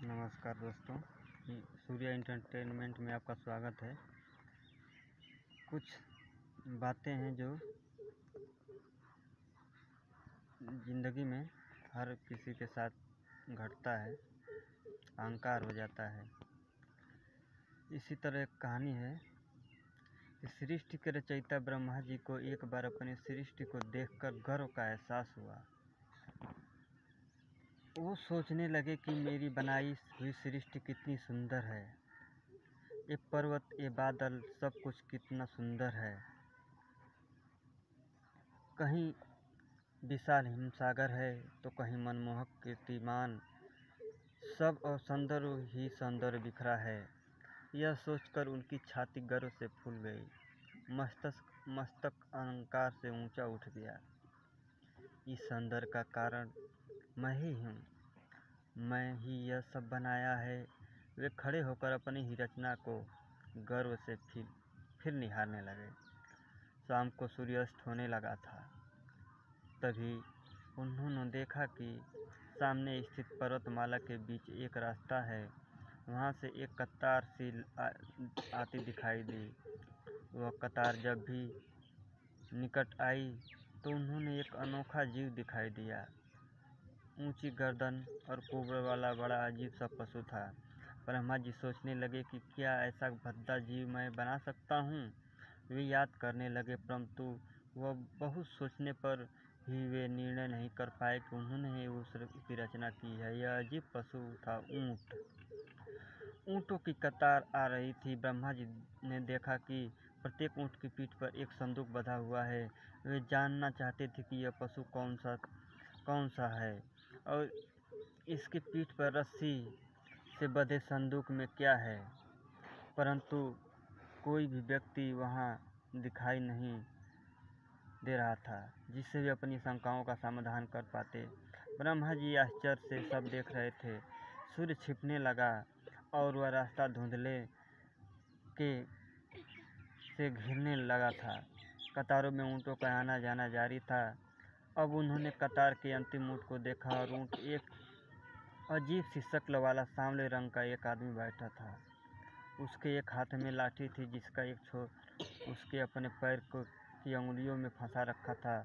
नमस्कार दोस्तों, सूर्या एंटरटेनमेंट में आपका स्वागत है। कुछ बातें हैं जो ज़िंदगी में हर किसी के साथ घटता है, अहंकार हो जाता है। इसी तरह एक कहानी है कि सृष्टि के रचयिता ब्रह्मा जी को एक बार अपनी सृष्टि को देखकर गर्व का एहसास हुआ। वो सोचने लगे कि मेरी बनाई हुई सृष्टि कितनी सुंदर है। ये पर्वत, ये बादल, सब कुछ कितना सुंदर है। कहीं विशाल हिमसागर है तो कहीं मनमोहक कीर्तिमान, सब और सौंदर्य ही सौंदर्य बिखरा है। यह सोचकर उनकी छाती गर्व से फूल गई, मस्तक अहंकार से ऊंचा उठ गया। इस सौंदर्य का कारण मैं ही हूँ, मैं ही यह सब बनाया है। वे खड़े होकर अपनी ही रचना को गर्व से फिर निहारने लगे। शाम को सूर्यास्त होने लगा था। तभी उन्होंने देखा कि सामने स्थित पर्वतमाला के बीच एक रास्ता है। वहाँ से एक कतार सी आती दिखाई दी। वह कतार जब भी निकट आई तो उन्होंने एक अनोखा जीव दिखाई दिया। ऊंची गर्दन और कुबड़ वाला बड़ा अजीब सा पशु था। ब्रह्मा जी सोचने लगे कि क्या ऐसा भद्दा जीव मैं बना सकता हूँ। वे याद करने लगे, परंतु वह बहुत सोचने पर भी वे निर्णय नहीं कर पाए कि उन्होंने उसकी रचना की है। यह अजीब पशु था ऊँट। ऊँटों की कतार आ रही थी। ब्रह्मा जी ने देखा कि प्रत्येक ऊँट की पीठ पर एक संदूक बंधा हुआ है। वे जानना चाहते थे कि यह पशु कौन सा है और इसकी पीठ पर रस्सी से बंधे संदूक में क्या है, परंतु कोई भी व्यक्ति वहां दिखाई नहीं दे रहा था जिससे वे अपनी शंकाओं का समाधान कर पाते। ब्रह्मा जी आश्चर्य से सब देख रहे थे। सूर्य छिपने लगा और वह रास्ता धुंधले के से घिरने लगा था। कतारों में ऊँटों का आना जाना जारी था। अब उन्होंने कतार के अंतिम ऊँट को देखा और ऊँट एक अजीब सी शक्ल वाला सांवले रंग का एक आदमी बैठा था। उसके एक हाथ में लाठी थी जिसका एक छोर उसके अपने पैर की अंगुलियों में फंसा रखा था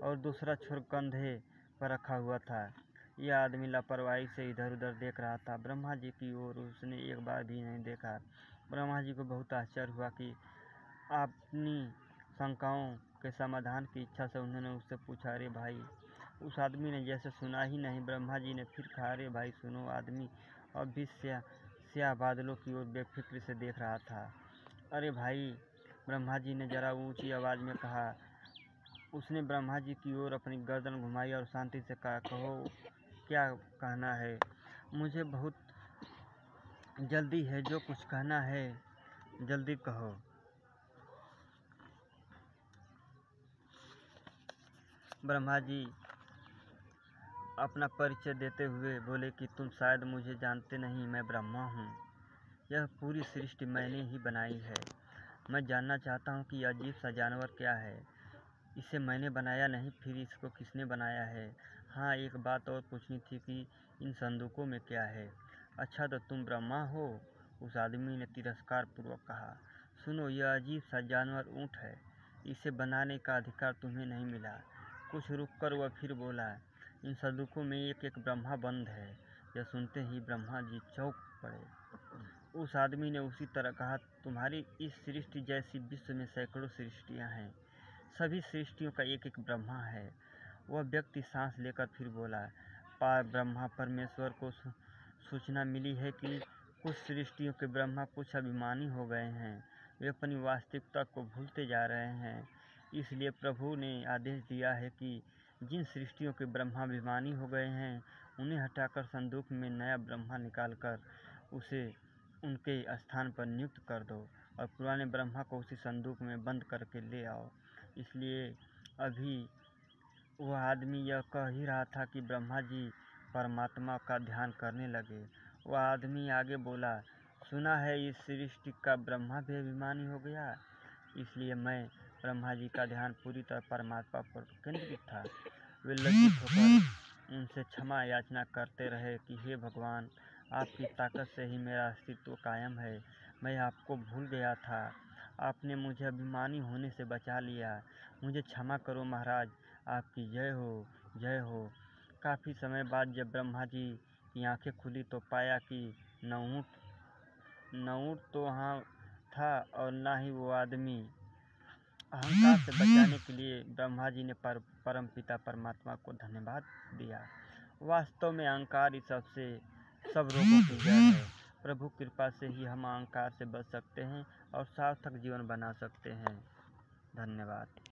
और दूसरा छोर कंधे पर रखा हुआ था। यह आदमी लापरवाही से इधर उधर देख रहा था। ब्रह्मा जी की ओर उसने एक बार भी नहीं देखा। ब्रह्मा जी को बहुत आश्चर्य हुआ कि अपनी शंकाओं के समाधान की इच्छा से उन्होंने उससे पूछा, अरे भाई। उस आदमी ने जैसे सुना ही नहीं। ब्रह्मा जी ने फिर कहा, अरे भाई सुनो। आदमी अब भी स्याह बादलों की ओर बेफिक्र से देख रहा था। अरे भाई, ब्रह्मा जी ने जरा ऊंची आवाज़ में कहा। उसने ब्रह्मा जी की ओर अपनी गर्दन घुमाई और शांति से कहा, कहो क्या कहना है। मुझे बहुत जल्दी है, जो कुछ कहना है जल्दी कहो। ब्रह्मा जी अपना परिचय देते हुए बोले कि तुम शायद मुझे जानते नहीं, मैं ब्रह्मा हूँ। यह पूरी सृष्टि मैंने ही बनाई है। मैं जानना चाहता हूँ कि यह अजीब सा जानवर क्या है। इसे मैंने बनाया नहीं, फिर इसको किसने बनाया है। हाँ, एक बात और पूछनी थी कि इन संदूकों में क्या है। अच्छा, तो तुम ब्रह्मा हो, उस आदमी ने तिरस्कार पूर्वक कहा। सुनो, यह अजीब सा जानवर ऊँट है। इसे बनाने का अधिकार तुम्हें नहीं मिला। कुछ रुककर वह फिर बोला, इन संदूकों में एक एक ब्रह्मा बंद है। यह सुनते ही ब्रह्मा जी चौंक पड़े। उस आदमी ने उसी तरह कहा, तुम्हारी इस सृष्टि जैसी विश्व में सैकड़ों सृष्टियाँ हैं। सभी सृष्टियों का एक एक ब्रह्मा है। वह व्यक्ति सांस लेकर फिर बोला, ब्रह्मा परमेश्वर को सूचना मिली है कि कुछ सृष्टियों के ब्रह्मा कुछ अभिमानी हो गए हैं। वे अपनी वास्तविकता को भूलते जा रहे हैं। इसलिए प्रभु ने आदेश दिया है कि जिन सृष्टियों के ब्रह्मा अभिमानी हो गए हैं उन्हें हटाकर संदूक में नया ब्रह्मा निकालकर उसे उनके स्थान पर नियुक्त कर दो और पुराने ब्रह्मा को उसी संदूक में बंद करके ले आओ। इसलिए अभी वह आदमी यह कह ही रहा था कि ब्रह्मा जी परमात्मा का ध्यान करने लगे। वह आदमी आगे बोला, सुना है इस सृष्टि का ब्रह्मा भी अभिमानी हो गया। इसलिए मैं ब्रह्मा जी का ध्यान पूरी तरह परमात्मा पर केंद्रित था। वे लज्जित होकर उनसे क्षमा याचना करते रहे कि हे भगवान, आपकी ताकत से ही मेरा अस्तित्व कायम है। मैं आपको भूल गया था, आपने मुझे अभिमानी होने से बचा लिया। मुझे क्षमा करो महाराज, आपकी जय हो, जय हो। काफ़ी समय बाद जब ब्रह्मा जी की आंखें खुली तो पाया कि न ऊँट तो वहाँ था और ना ही वो आदमी। अहंकार से बचाने के लिए ब्रह्मा जी ने परम पिता परमात्मा को धन्यवाद दिया। वास्तव में अहंकार ही सब रोगों की जड़ है। प्रभु कृपा से ही हम अहंकार से बच सकते हैं और सार्थक जीवन बना सकते हैं। धन्यवाद।